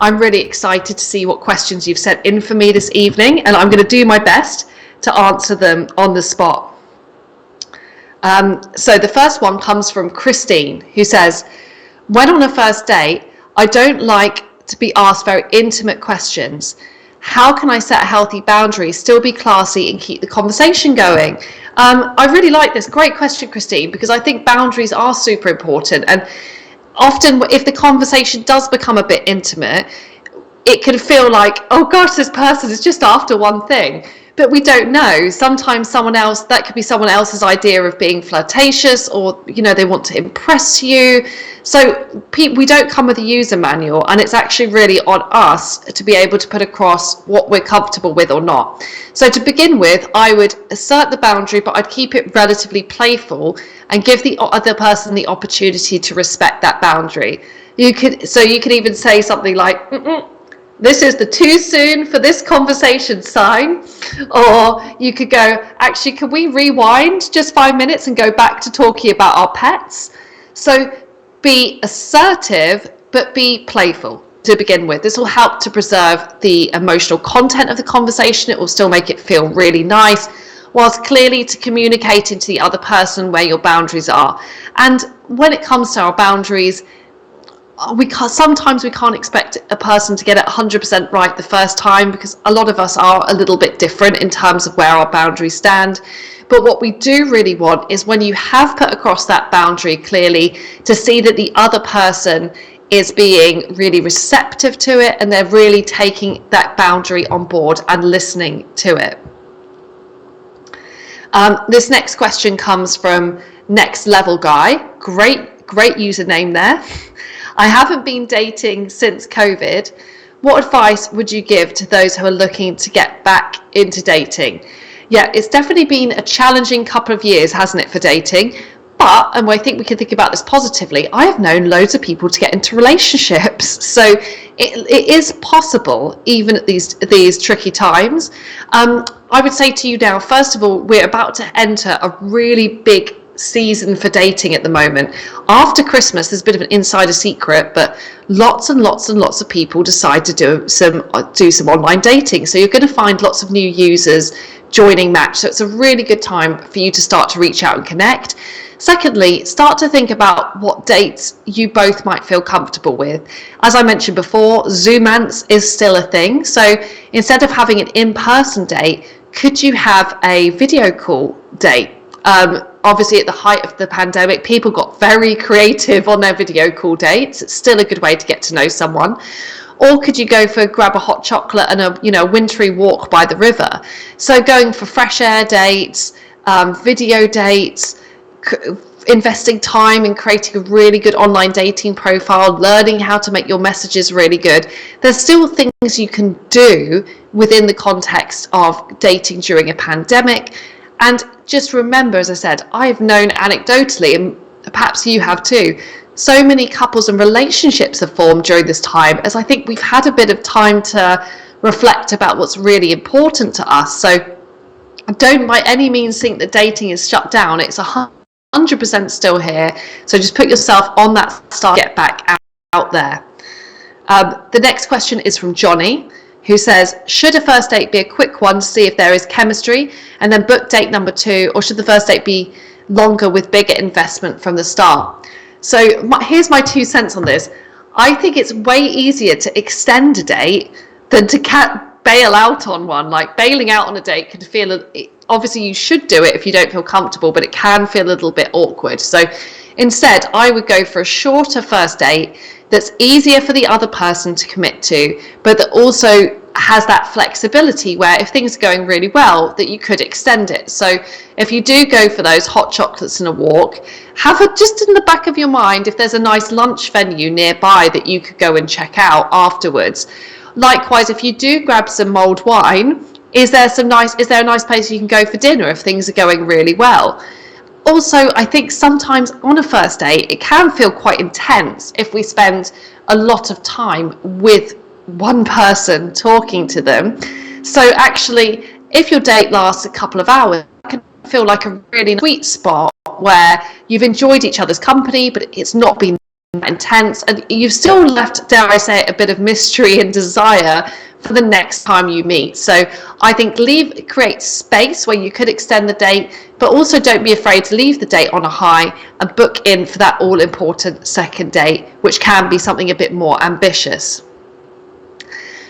I'm really excited to see what questions you've sent in for me this evening, and I'm going to do my best to answer them on the spot. So the first one comes from Christine, who says, when on a first date, I don't like to be asked very intimate questions. How can I set a healthy boundary, still be classy and keep the conversation going? I really like this. Great question, Christine, because I think boundaries are super important. And often if the conversation does become a bit intimate, it can feel like, oh gosh, this person is just after one thing. But we don't know. Sometimes that could be someone else's idea of being flirtatious, or, they want to impress you. So we don't come with a user manual, and it's actually really on us to be able to put across what we're comfortable with or not. So to begin with, I would assert the boundary, but I'd keep it relatively playful and give the other person the opportunity to respect that boundary. You could even say something like, this is the too soon for this conversation sign. Or you could go, actually, can we rewind just 5 minutes and go back to talking about our pets? So be assertive, but be playful to begin with. This will help to preserve the emotional content of the conversation. It will still make it feel really nice, whilst clearly to communicating to the other person where your boundaries are. And when it comes to our boundaries, sometimes we can't expect a person to get it 100% right the first time, because a lot of us are a little bit different in terms of where our boundaries stand. But what we do really want is, when you have put across that boundary clearly, to see that the other person is being really receptive to it, and they're really taking that boundary on board and listening to it. This next question comes from Next Level Guy. Great username there. I haven't been dating since COVID. What advice would you give to those who are looking to get back into dating? Yeah, it's definitely been a challenging couple of years, hasn't it, for dating? And I think we can think about this positively. I have known loads of people to get into relationships. So it is possible, even at these tricky times. I would say to you now, first of all, we're about to enter a really big season for dating at the moment. After Christmas, there's a bit of an insider secret, but lots and lots and lots of people decide to do some online dating. So you're going to find lots of new users joining Match. So it's a really good time for you to start to reach out and connect. Secondly, start to think about what dates you both might feel comfortable with. As I mentioned before, Zoomance is still a thing. So instead of having an in-person date, could you have a video call date? Obviously, at the height of the pandemic, people got very creative on their video call dates. It's still a good way to get to know someone. Or could you grab a hot chocolate and a wintry walk by the river? So going for fresh air dates, video dates, investing time in creating a really good online dating profile, learning how to make your messages really good. There's still things you can do within the context of dating during a pandemic. And just remember, as I said, I've known anecdotally, and perhaps you have too, so many couples and relationships have formed during this time, as I think we've had a bit of time to reflect about what's really important to us. So don't by any means think that dating is shut down. It's 100% still here. So just put yourself on that start, get back out there. The next question is from Johnny, who says, should a first date be a quick one to see if there is chemistry and then book date number 2, or should the first date be longer with bigger investment from the start? So here's my 2 cents on this. I think it's way easier to extend a date than to bail out on one. Like, bailing out on a date can feel, obviously you should do it if you don't feel comfortable, but it can feel a little bit awkward. So instead, I would go for a shorter first date that's easier for the other person to commit to, but that also has that flexibility where if things are going really well, that you could extend it. So if you do go for those hot chocolates and a walk, have it just in the back of your mind if there's a nice lunch venue nearby that you could go and check out afterwards. Likewise, if you do grab some mulled wine, is there a nice place you can go for dinner if things are going really well? Also, I think sometimes on a first date, it can feel quite intense if we spend a lot of time with one person talking to them. So actually, if your date lasts a couple of hours, it can feel like a really sweet spot where you've enjoyed each other's company, but it's not been intense, and you've still left, dare I say it, a bit of mystery and desire for the next time you meet. So I think create space where you could extend the date, but also don't be afraid to leave the date on a high and book in for that all important second date, which can be something a bit more ambitious.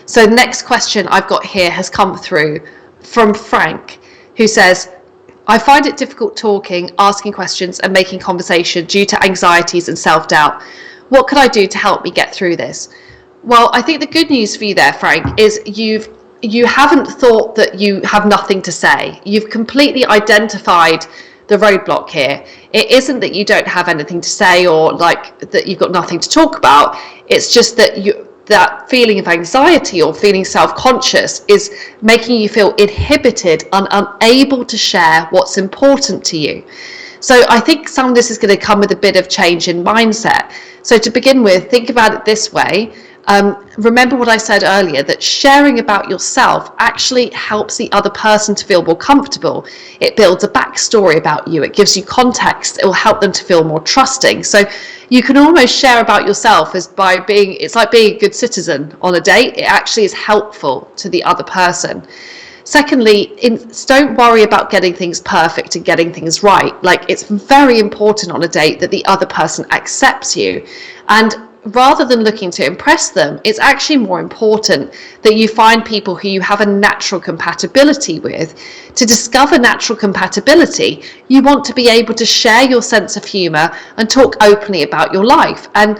So the next question I've got here has come through from Frank, who says, I find it difficult talking, asking questions and making conversation due to anxieties and self-doubt. What could I do to help me get through this? Well, I think the good news for you there, Frank, is you haven't thought that you have nothing to say. You've completely identified the roadblock here. It isn't that you don't have anything to say or like that you've got nothing to talk about. It's just that that feeling of anxiety or feeling self-conscious is making you feel inhibited and unable to share what's important to you. So I think some of this is going to come with a bit of change in mindset. So to begin with, think about it this way. Remember what I said earlier, that sharing about yourself actually helps the other person to feel more comfortable. It builds a backstory about you. It gives you context. It will help them to feel more trusting. So you can almost share about yourself it's like being a good citizen on a date. It actually is helpful to the other person. Secondly, don't worry about getting things perfect and getting things right. Like, it's very important on a date that the other person accepts you. And rather than looking to impress them, it's actually more important that you find people who you have a natural compatibility with. To discover natural compatibility, you want to be able to share your sense of humour and talk openly about your life. And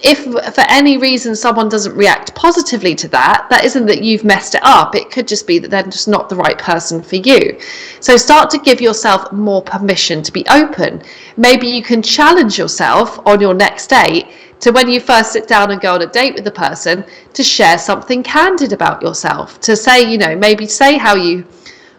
if for any reason someone doesn't react positively to that, that isn't that you've messed it up. It could just be that they're just not the right person for you. So start to give yourself more permission to be open. Maybe you can challenge yourself on your next date to, when you first sit down and go on a date with the person, to share something candid about yourself. To say, maybe say how you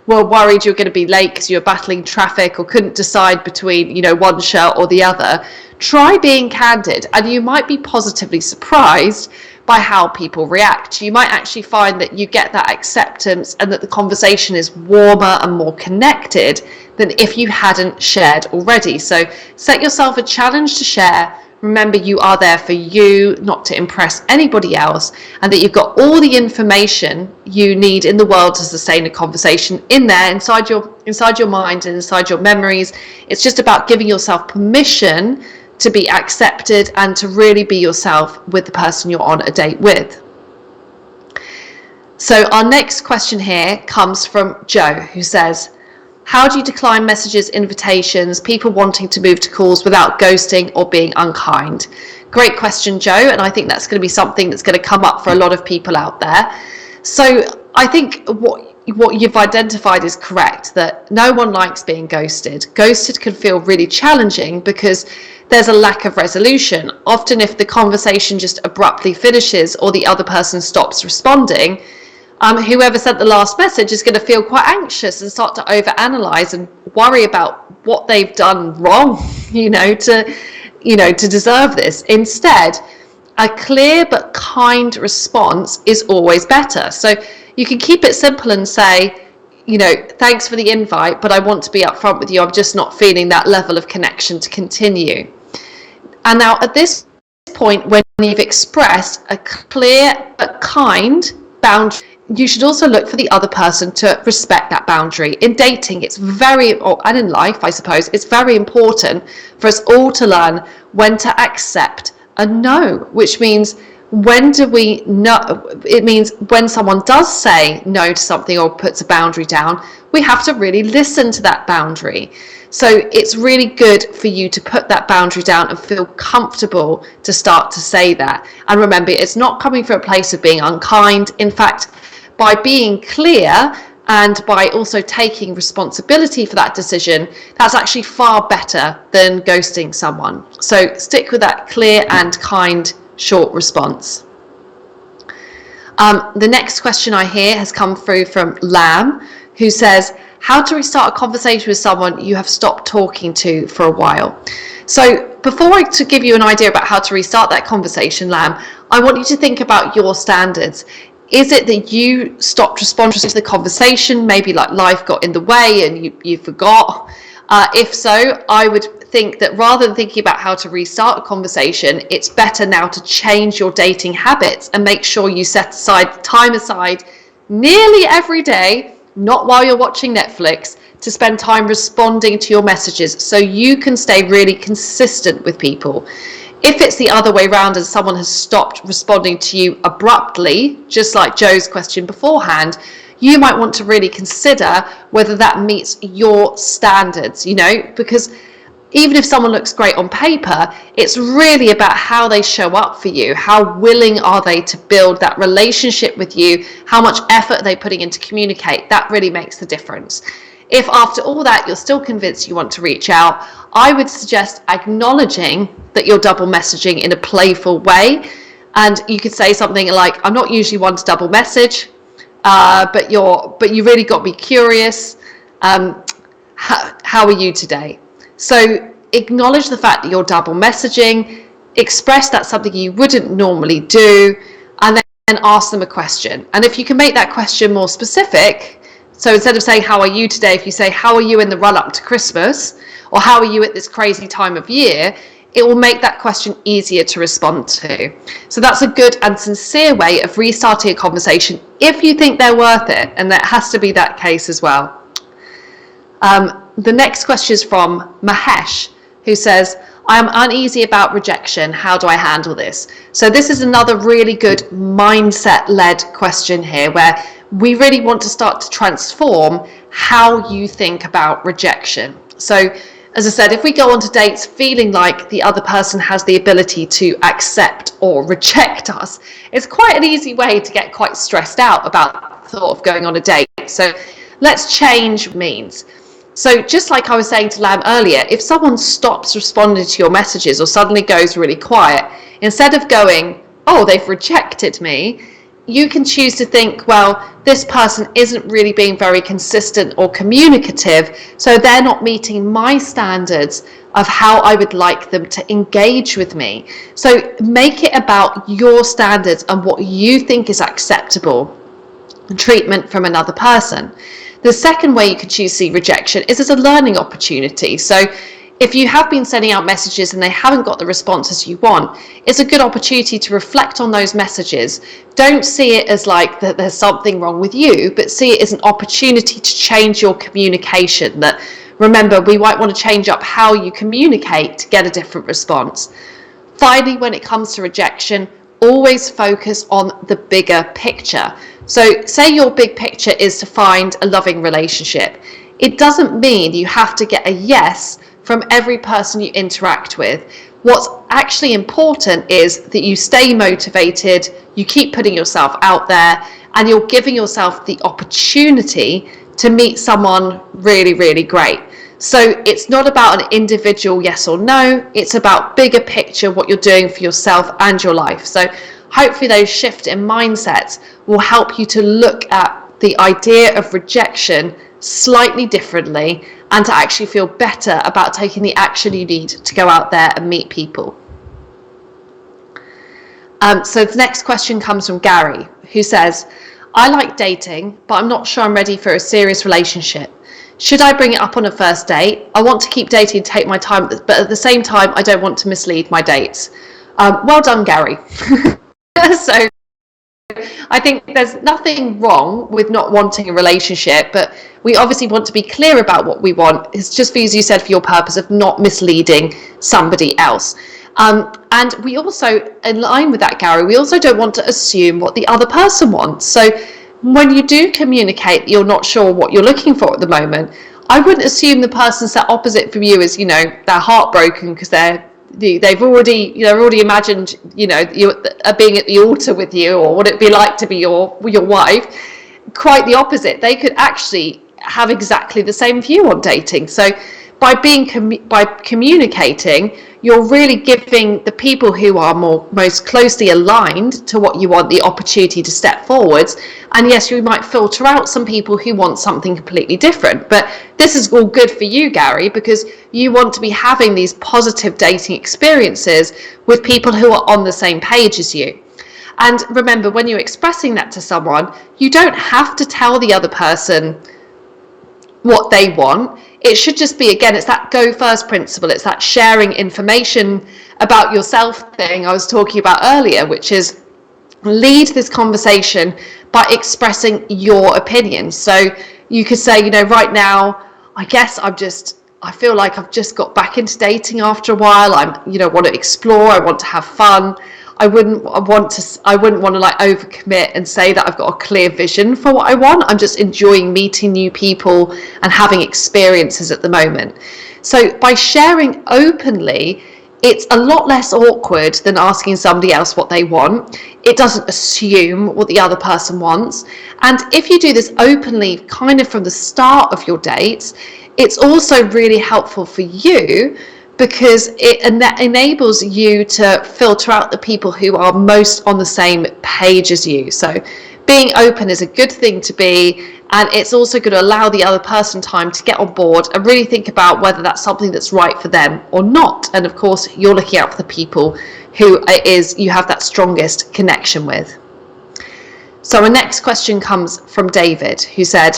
were worried you're going to be late because you're battling traffic or couldn't decide between, one shirt or the other. Try being candid, and you might be positively surprised by how people react. You might actually find that you get that acceptance and that the conversation is warmer and more connected than if you hadn't shared already. So set yourself a challenge to share. Remember, you are there for you, not to impress anybody else, and that you've got all the information you need in the world to sustain a conversation in there, inside your mind and inside your memories. It's just about giving yourself permission to be accepted and to really be yourself with the person you're on a date with. So our next question here comes from Joe, who says, how do you decline messages, invitations, people wanting to move to calls without ghosting or being unkind? Great question, Joe, and I think that's going to be something that's going to come up for a lot of people out there. So I think what you've identified is correct, that no one likes being ghosted. Ghosted can feel really challenging because there's a lack of resolution. Often if the conversation just abruptly finishes or the other person stops responding, whoever sent the last message is going to feel quite anxious and start to overanalyze and worry about what they've done wrong, to deserve this. Instead, a clear but kind response is always better. So you can keep it simple and say, thanks for the invite, but I want to be upfront with you. I'm just not feeling that level of connection to continue. And now at this point, when you've expressed a clear but kind boundary, you should also look for the other person to respect that boundary. In dating, and in life, I suppose, it's very important for us all to learn when to accept a no, which means when do we know? It means when someone does say no to something or puts a boundary down, we have to really listen to that boundary. So it's really good for you to put that boundary down and feel comfortable to start to say that. And remember, it's not coming from a place of being unkind. In fact, by being clear and by also taking responsibility for that decision, that's actually far better than ghosting someone. So stick with that clear and kind short response. The next question I hear has come through from Lam, who says, how to restart a conversation with someone you have stopped talking to for a while. So before I to give you an idea about how to restart that conversation, Lam, I want you to think about your standards. Is it that you stopped responding to the conversation? Maybe like life got in the way and you forgot. If so, I would think that rather than thinking about how to restart a conversation, it's better now to change your dating habits and make sure you set time aside nearly every day, not while you're watching Netflix, to spend time responding to your messages so you can stay really consistent with people. If it's the other way around and someone has stopped responding to you abruptly, just like Joe's question beforehand, you might want to really consider whether that meets your standards, because even if someone looks great on paper, it's really about how they show up for you. How willing are they to build that relationship with you? How much effort are they putting in to communicate? That really makes the difference. If after all that you're still convinced you want to reach out, I would suggest acknowledging that you're double messaging in a playful way. And you could say something like, I'm not usually one to double message, but you really got me curious. How are you today? So acknowledge the fact that you're double messaging, express that's something you wouldn't normally do, and then ask them a question. And if you can make that question more specific, so instead of saying, how are you today? If you say, how are you in the run up to Christmas? Or how are you at this crazy time of year? It will make that question easier to respond to. So that's a good and sincere way of restarting a conversation if you think they're worth it. And that has to be that case as well. The next question is from Mahesh, who says, I am uneasy about rejection. How do I handle this? So this is another really good mindset-led question here, where we really want to start to transform how you think about rejection. So, as I said, if we go on to dates feeling like the other person has the ability to accept or reject us, it's quite an easy way to get quite stressed out about the thought of going on a date. So let's change means. So just like I was saying to Lam earlier, if someone stops responding to your messages or suddenly goes really quiet, instead of going, oh, they've rejected me, you can choose to think, well, this person isn't really being very consistent or communicative, so they're not meeting my standards of how I would like them to engage with me. So make it about your standards and what you think is acceptable treatment from another person. The second way you could choose to see rejection is as a learning opportunity. So if you have been sending out messages and they haven't got the responses you want, it's a good opportunity to reflect on those messages. Don't see it as like that there's something wrong with you, but see it as an opportunity to change your communication. That, remember, we might want to change up how you communicate to get a different response. Finally, when it comes to rejection, always focus on the bigger picture. So say your big picture is to find a loving relationship. It doesn't mean you have to get a yes from every person you interact with. What's actually important is that you stay motivated, you keep putting yourself out there, and you're giving yourself the opportunity to meet someone really, really great. So it's not about an individual yes or no, it's about bigger picture, what you're doing for yourself and your life. So hopefully those shift in mindsets will help you to look at the idea of rejection slightly differently and to actually feel better about taking the action you need to go out there and meet people. So the next question comes from Gary, who says, I like dating, but I'm not sure I'm ready for a serious relationship. Should I bring it up on a first date? I want to keep dating, take my time, but at the same time, I don't want to mislead my dates. Well done, Gary. So I think there's nothing wrong with not wanting a relationship, but we obviously want to be clear about what we want. It's just, as you said, for your purpose of not misleading somebody else. And we also, in line with that, Gary, we also don't want to assume what the other person wants. So when you do communicate that you're not sure what you're looking for at the moment, I wouldn't assume the person sat opposite from you is, they're heartbroken because they've already imagined, you being at the altar with you, or what it'd be like to be your wife. Quite the opposite. They could actually have exactly the same view on dating. So by communicating, you're really giving the people who are most closely aligned to what you want the opportunity to step forwards. And yes, you might filter out some people who want something completely different, but this is all good for you, Gary, because you want to be having these positive dating experiences with people who are on the same page as you. And remember, when you're expressing that to someone, you don't have to tell the other person what they want. It should just be, again, it's that go first principle. It's that sharing information about yourself thing I was talking about earlier, which is lead this conversation by expressing your opinion. So you could say, right now, I guess I feel like I've just got back into dating after a while. Want to explore. I want to have fun. I wouldn't want to like overcommit and say that I've got a clear vision for what I want. I'm just enjoying meeting new people and having experiences at the moment. So by sharing openly, it's a lot less awkward than asking somebody else what they want. It doesn't assume what the other person wants. And if you do this openly, kind of from the start of your dates, it's also really helpful for you, because it enables you to filter out the people who are most on the same page as you. So being open is a good thing to be, and it's also going to allow the other person time to get on board and really think about whether that's something that's right for them or not. And of course, you're looking out for the people who you have that strongest connection with. So our next question comes from David, who said,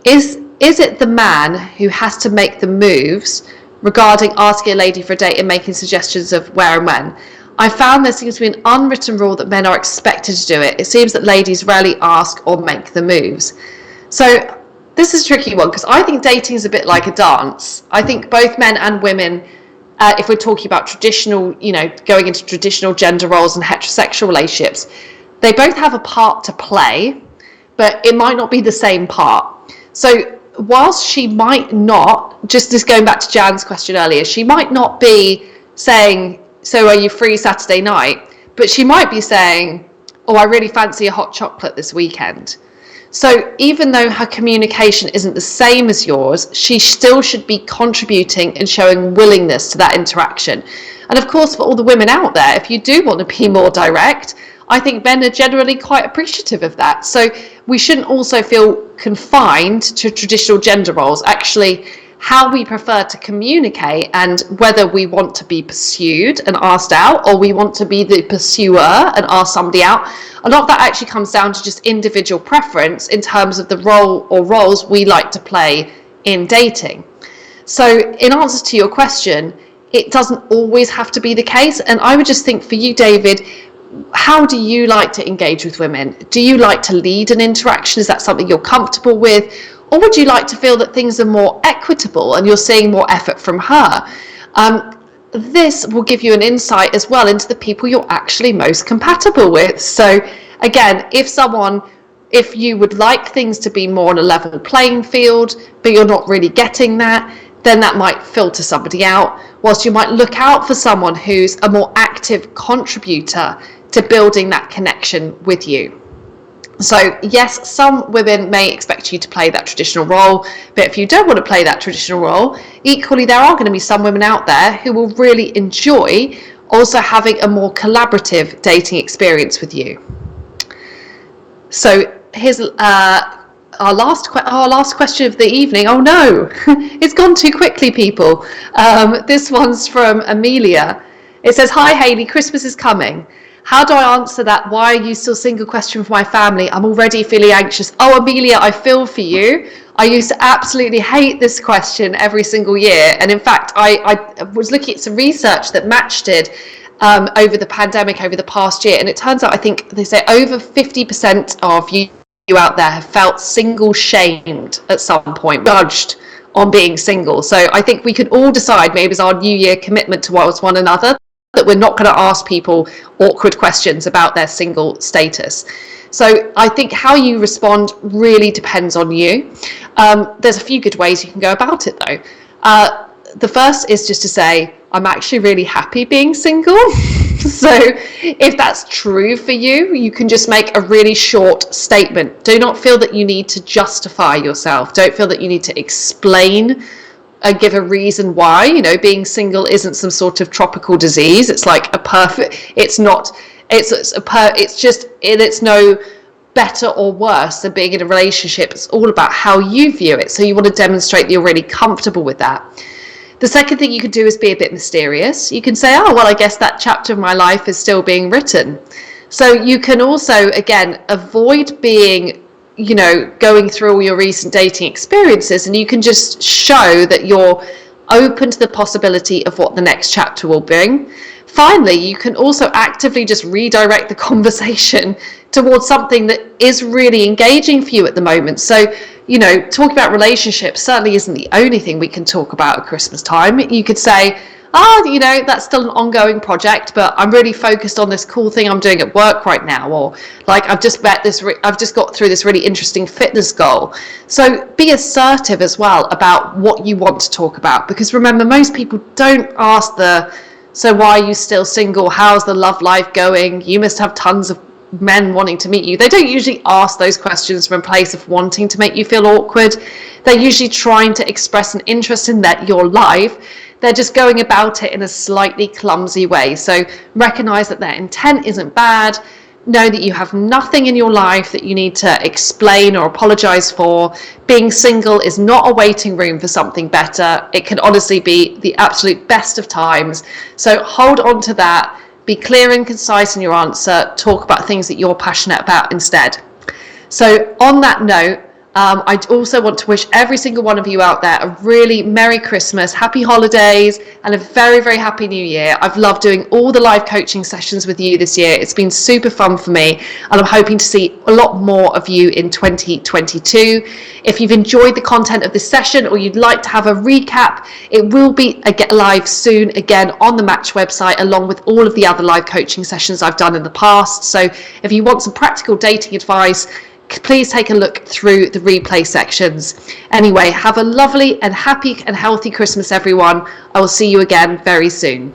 is it the man who has to make the moves regarding asking a lady for a date and making suggestions of where and when? I found there seems to be an unwritten rule that men are expected to do it. It seems that ladies rarely ask or make the moves. So this is a tricky one, because I think dating is a bit like a dance. I think both men and women, if we're talking about traditional, going into traditional gender roles and heterosexual relationships, they both have a part to play, but it might not be the same part. So whilst she might not, just going back to Jan's question earlier, she might not be saying, so are you free Saturday night? But she might be saying, oh, I really fancy a hot chocolate this weekend. So even though her communication isn't the same as yours, she still should be contributing and showing willingness to that interaction. And of course, for all the women out there, if you do want to be more direct, I think men are generally quite appreciative of that. So we shouldn't also feel confined to traditional gender roles. Actually, how we prefer to communicate and whether we want to be pursued and asked out, or we want to be the pursuer and ask somebody out, a lot of that actually comes down to just individual preference in terms of the role or roles we like to play in dating. So in answer to your question, it doesn't always have to be the case. And I would just think for you, David, how do you like to engage with women? Do you like to lead an interaction? Is that something you're comfortable with? Or would you like to feel that things are more equitable and you're seeing more effort from her? This will give you an insight as well into the people you're actually most compatible with. So again, if you would like things to be more on a level playing field, but you're not really getting that, then that might filter somebody out, whilst you might look out for someone who's a more active contributor to building that connection with you. So yes, some women may expect you to play that traditional role, but if you don't want to play that traditional role, equally there are going to be some women out there who will really enjoy also having a more collaborative dating experience with you. So here's our last question of the evening. Oh no, it's gone too quickly, people. This one's from Amelia. It says, hi Hayley, Christmas is coming. How do I answer that why are you still single question for my family? I'm already feeling anxious. Oh, Amelia, I feel for you. I used to absolutely hate this question every single year. And in fact, I was looking at some research that Match did over the pandemic, over the past year. And it turns out, I think they say over 50% of you out there have felt single shamed at some point, judged on being single. So I think we could all decide, maybe as our New Year commitment towards one another, that we're not going to ask people awkward questions about their single status. So I think how you respond really depends on you. There's a few good ways you can go about it though. The first is just to say, I'm actually really happy being single. So if that's true for you, you can just make a really short statement. Do not feel that you need to justify yourself. Don't feel that you need to explain and give a reason why. Being single isn't some sort of tropical disease. It's like it's no better or worse than being in a relationship. It's all about how you view it. So you want to demonstrate that you're really comfortable with that. The second thing you can do is be a bit mysterious. You can say, oh, well, I guess that chapter of my life is still being written. So you can also, again, avoid being going through all your recent dating experiences, and you can just show that you're open to the possibility of what the next chapter will bring. Finally, you can also actively just redirect the conversation towards something that is really engaging for you at the moment. So, talking about relationships certainly isn't the only thing we can talk about at Christmas time. You could say, that's still an ongoing project, but I'm really focused on this cool thing I'm doing at work right now. Or like, I've just got through this really interesting fitness goal. So be assertive as well about what you want to talk about, because remember, most people don't ask so why are you still single? How's the love life going? You must have tons of men wanting to meet you. They don't usually ask those questions from a place of wanting to make you feel awkward. They're usually trying to express an interest in your life. They're just going about it in a slightly clumsy way. So recognize that their intent isn't bad. Know that you have nothing in your life that you need to explain or apologize for. Being single is not a waiting room for something better. It can honestly be the absolute best of times. So hold on to that. Be clear and concise in your answer. Talk about things that you're passionate about instead. So on that note, I also want to wish every single one of you out there a really Merry Christmas, Happy Holidays, and a very, very Happy New Year. I've loved doing all the live coaching sessions with you this year. It's been super fun for me, and I'm hoping to see a lot more of you in 2022. If you've enjoyed the content of this session, or you'd like to have a recap, it will be live soon again on the Match website, along with all of the other live coaching sessions I've done in the past. So if you want some practical dating advice, please take a look through the replay sections. Anyway, have a lovely and happy and healthy Christmas, everyone. I will see you again very soon.